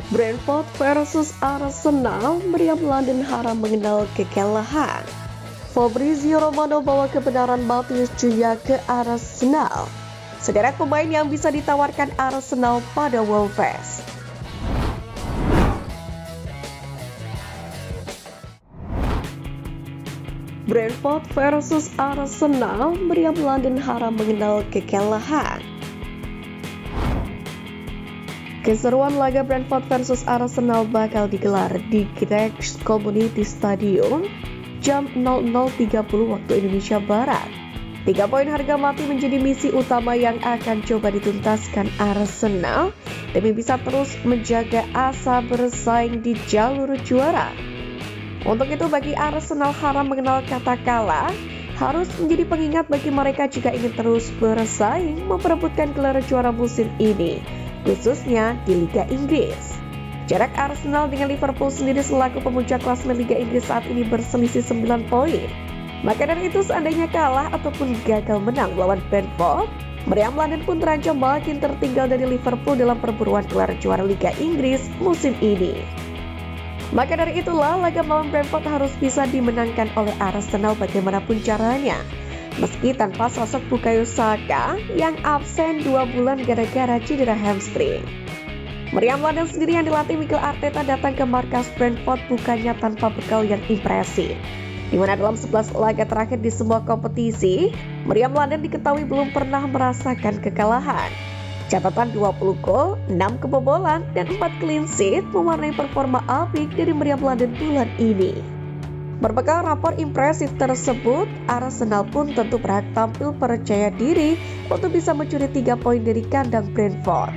Brentford versus Arsenal, meriam London haram mengenal kekalahan. Fabrizio Romano bawa kebenaran Matheus Cunha ke Arsenal. Sederet pemain yang bisa ditawarkan Arsenal pada Wolves. Brentford versus Arsenal, meriam London haram mengenal kekalahan. Keseruan laga Brentford versus Arsenal bakal digelar di Greggs Community Stadium jam 00.30 waktu Indonesia Barat. 3 poin harga mati menjadi misi utama yang akan coba dituntaskan Arsenal demi bisa terus menjaga asa bersaing di jalur juara. Untuk itu bagi Arsenal haram mengenal kata kalah, harus menjadi pengingat bagi mereka jika ingin terus bersaing memperebutkan gelar juara musim ini, khususnya di Liga Inggris. Jarak Arsenal dengan Liverpool sendiri selaku pemuncak klasemen Liga Inggris saat ini berselisih 9 poin. Maka dari itu seandainya kalah ataupun gagal menang melawan Brentford, meriam London pun terancam makin tertinggal dari Liverpool dalam perburuan gelar juara Liga Inggris musim ini. Maka dari itulah laga melawan Brentford harus bisa dimenangkan oleh Arsenal bagaimanapun caranya. Meski tanpa sosok Bukayo Saka yang absen 2 bulan gara-gara cedera hamstring. Meriam London sendiri yang dilatih Mikel Arteta datang ke markas Brentford bukannya tanpa bekal yang impresif. Di mana dalam 11 laga terakhir di semua kompetisi, meriam London diketahui belum pernah merasakan kekalahan. Catatan 20 gol, 6 kebobolan, dan 4 clean sheet mewarnai performa apik dari meriam London bulan ini. Berbekal rapor impresif tersebut, Arsenal pun tentu berhak tampil percaya diri untuk bisa mencuri 3 poin dari kandang Brentford.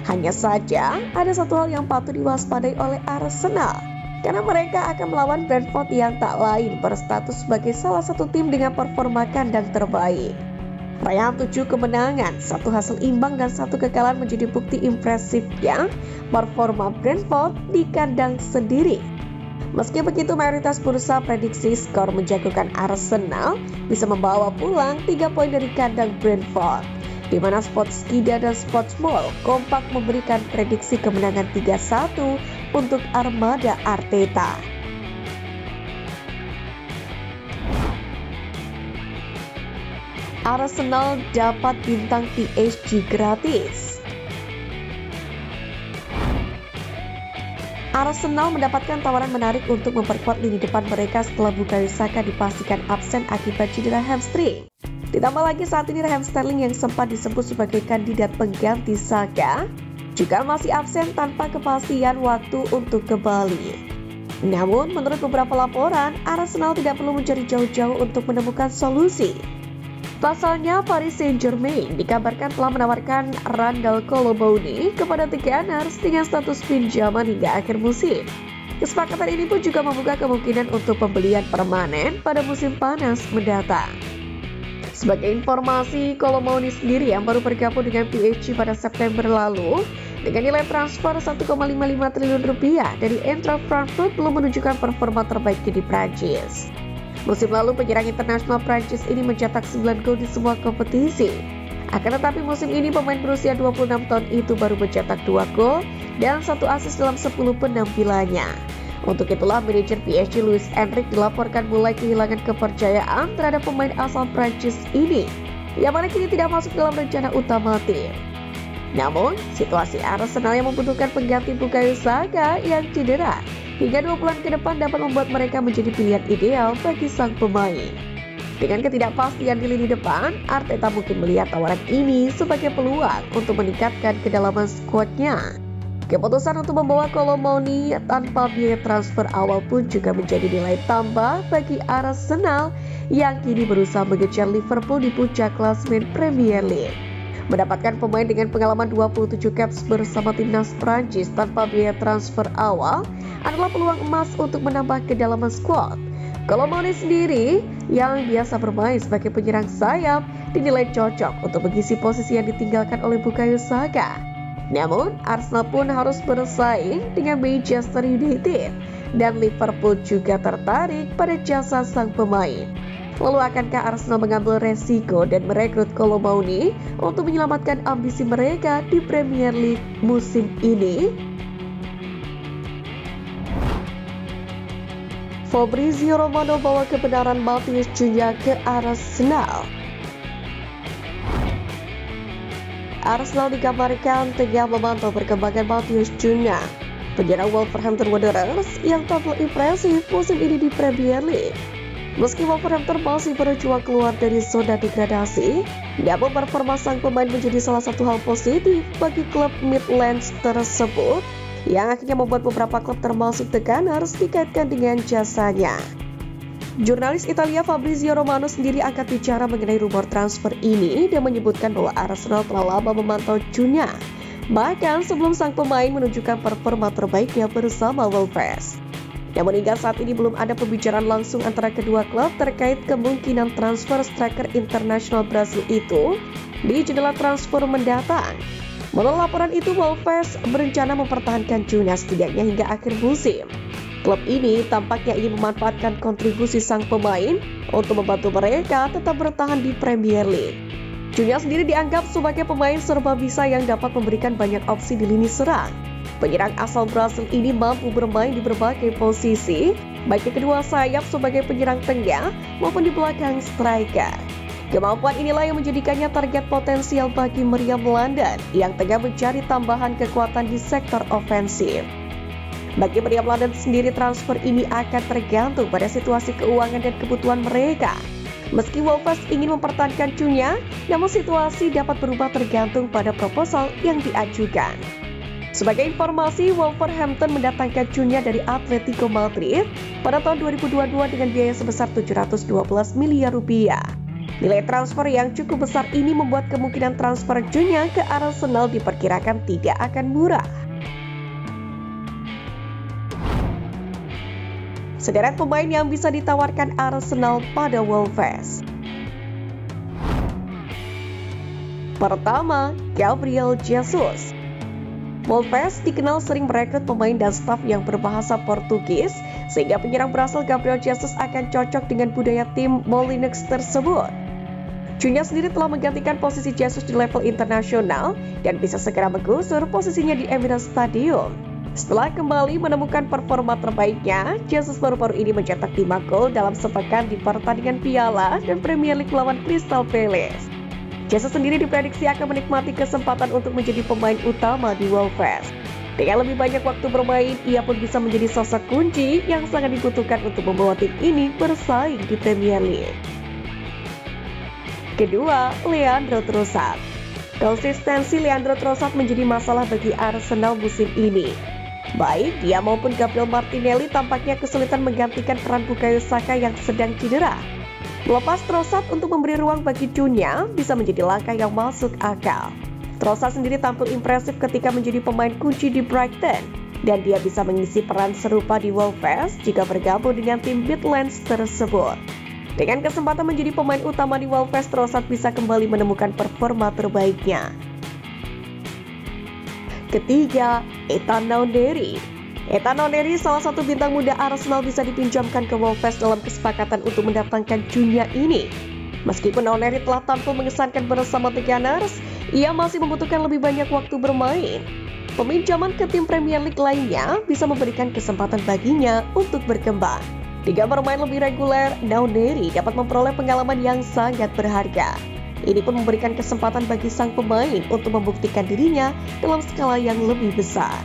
Hanya saja, ada satu hal yang patut diwaspadai oleh Arsenal, karena mereka akan melawan Brentford yang tak lain berstatus sebagai salah satu tim dengan performa kandang terbaik. Raihan 7 kemenangan, 1 hasil imbang dan 1 kekalahan menjadi bukti impresifnya performa Brentford di kandang sendiri. Meski begitu, mayoritas bursa prediksi skor menjagokan Arsenal bisa membawa pulang 3 poin dari kandang Brentford, di mana Sportskida dan Sportsmall kompak memberikan prediksi kemenangan 3-1 untuk armada Arteta. Arsenal dapat bintang PSG gratis. Arsenal mendapatkan tawaran menarik untuk memperkuat lini depan mereka setelah Bukayo Saka dipastikan absen akibat cedera hamstring. Ditambah lagi saat ini Raheem Sterling yang sempat disebut sebagai kandidat pengganti Saka juga masih absen tanpa kepastian waktu untuk kembali. Namun menurut beberapa laporan, Arsenal tidak perlu mencari jauh-jauh untuk menemukan solusi. Pasalnya, Paris Saint-Germain dikabarkan telah menawarkan Randal Kolo-Muani kepada The Gunners dengan status pinjaman hingga akhir musim. Kesepakatan ini pun juga membuka kemungkinan untuk pembelian permanen pada musim panas mendatang. Sebagai informasi, Kolo-Muani sendiri yang baru bergabung dengan PSG pada September lalu dengan nilai transfer 1,55 triliun rupiah dari Eintracht Frankfurt belum menunjukkan performa terbaiknya di Prancis. Musim lalu penyerang internasional Prancis ini mencetak 9 gol di semua kompetisi. Akan tetapi musim ini pemain berusia 26 tahun itu baru mencetak 2 gol dan 1 assist dalam 10 penampilannya. Untuk itulah manajer PSG Luis Enrique dilaporkan mulai kehilangan kepercayaan terhadap pemain asal Prancis ini, yang mana kini tidak masuk dalam rencana utama tim. Namun, situasi Arsenal yang membutuhkan pengganti Bukayo Saka yang cedera hingga 2 bulan ke depan dapat membuat mereka menjadi pilihan ideal bagi sang pemain. Dengan ketidakpastian di lini depan, Arteta mungkin melihat tawaran ini sebagai peluang untuk meningkatkan kedalaman skuadnya. Keputusan untuk membawa Kolo-Muani tanpa biaya transfer awal pun juga menjadi nilai tambah bagi Arsenal yang kini berusaha mengejar Liverpool di puncak klasemen Premier League. Mendapatkan pemain dengan pengalaman 27 caps bersama timnas Prancis tanpa biaya transfer awal adalah peluang emas untuk menambah kedalaman skuad. Kolo-Muani sendiri yang biasa bermain sebagai penyerang sayap dinilai cocok untuk mengisi posisi yang ditinggalkan oleh Bukayo Saka. Namun, Arsenal pun harus bersaing dengan Manchester United dan Liverpool juga tertarik pada jasa sang pemain. Lalu akankah Arsenal mengambil resiko dan merekrut Kolo-Muani untuk menyelamatkan ambisi mereka di Premier League musim ini? Fabrizio Romano bawa kebenaran Matheus Cunha ke Arsenal. Arsenal dikabarkan tengah memantau perkembangan Matheus Cunha, penyerang Wolverhampton Wanderers yang tampil impresif musim ini di Premier League. Meski Wolverhampton masih berjuang keluar dari zona degradasi, namun performa sang pemain menjadi salah satu hal positif bagi klub Midlands tersebut, yang akhirnya membuat beberapa klub termasuk The Gunners dikaitkan dengan jasanya. Jurnalis Italia Fabrizio Romano sendiri angkat bicara mengenai rumor transfer ini dan menyebutkan bahwa Arsenal telah lama memantau Cunha, bahkan sebelum sang pemain menunjukkan performa terbaiknya bersama Wolves. Namun hingga saat ini belum ada pembicaraan langsung antara kedua klub terkait kemungkinan transfer striker internasional Brasil itu di jendela transfer mendatang. Menurut laporan itu, Wolves berencana mempertahankan Cunha setidaknya hingga akhir musim. Klub ini tampaknya ingin memanfaatkan kontribusi sang pemain untuk membantu mereka tetap bertahan di Premier League. Cunha sendiri dianggap sebagai pemain serba bisa yang dapat memberikan banyak opsi di lini serang. Penyerang asal Brasil ini mampu bermain di berbagai posisi, baik di kedua sayap sebagai penyerang tengah maupun di belakang striker. Kemampuan inilah yang menjadikannya target potensial bagi Meriam London yang tengah mencari tambahan kekuatan di sektor ofensif. Bagi Meriam London sendiri, transfer ini akan tergantung pada situasi keuangan dan kebutuhan mereka. Meski Wolves ingin mempertahankan Cunha, namun situasi dapat berubah tergantung pada proposal yang diajukan. Sebagai informasi, Wolverhampton mendatangkan Cunha dari Atletico Madrid pada tahun 2022 dengan biaya sebesar 712 miliar rupiah. Nilai transfer yang cukup besar ini membuat kemungkinan transfer Cunha ke Arsenal diperkirakan tidak akan murah. Sederet pemain yang bisa ditawarkan Arsenal pada Wolves. Pertama, Gabriel Jesus. Wolves dikenal sering merekrut pemain dan staf yang berbahasa Portugis, sehingga penyerang Brasil Gabriel Jesus akan cocok dengan budaya tim Molineux tersebut. Cunha sendiri telah menggantikan posisi Jesus di level internasional dan bisa segera menggusur posisinya di Emirates Stadium. Setelah kembali menemukan performa terbaiknya, Jesus baru-baru ini mencetak 5 gol dalam sepekan di pertandingan Piala dan Premier League melawan Crystal Palace. Jesus sendiri diprediksi akan menikmati kesempatan untuk menjadi pemain utama di Wolves. Dengan lebih banyak waktu bermain, ia pun bisa menjadi sosok kunci yang sangat dibutuhkan untuk membawa tim ini bersaing di Premier League. Kedua, Leandro Trossard. Konsistensi Leandro Trossard menjadi masalah bagi Arsenal musim ini. Baik dia maupun Gabriel Martinelli tampaknya kesulitan menggantikan peran Bukayo Saka yang sedang cedera. Melepas Trossard untuk memberi ruang bagi Cunha bisa menjadi langkah yang masuk akal. Trossard sendiri tampil impresif ketika menjadi pemain kunci di Brighton, dan dia bisa mengisi peran serupa di Wolves jika bergabung dengan tim Midlands tersebut. Dengan kesempatan menjadi pemain utama di Wolves, Trossard bisa kembali menemukan performa terbaiknya. Ketiga, Ethan Nwaneri. Ethan Nwaneri, salah satu bintang muda Arsenal, bisa dipinjamkan ke Wolves dalam kesepakatan untuk mendatangkan Cunha ini. Meskipun Nwaneri telah tampil mengesankan bersama The Gunners, ia masih membutuhkan lebih banyak waktu bermain. Peminjaman ke tim Premier League lainnya bisa memberikan kesempatan baginya untuk berkembang. Dengan bermain lebih reguler, Nwaneri dapat memperoleh pengalaman yang sangat berharga. Ini pun memberikan kesempatan bagi sang pemain untuk membuktikan dirinya dalam skala yang lebih besar.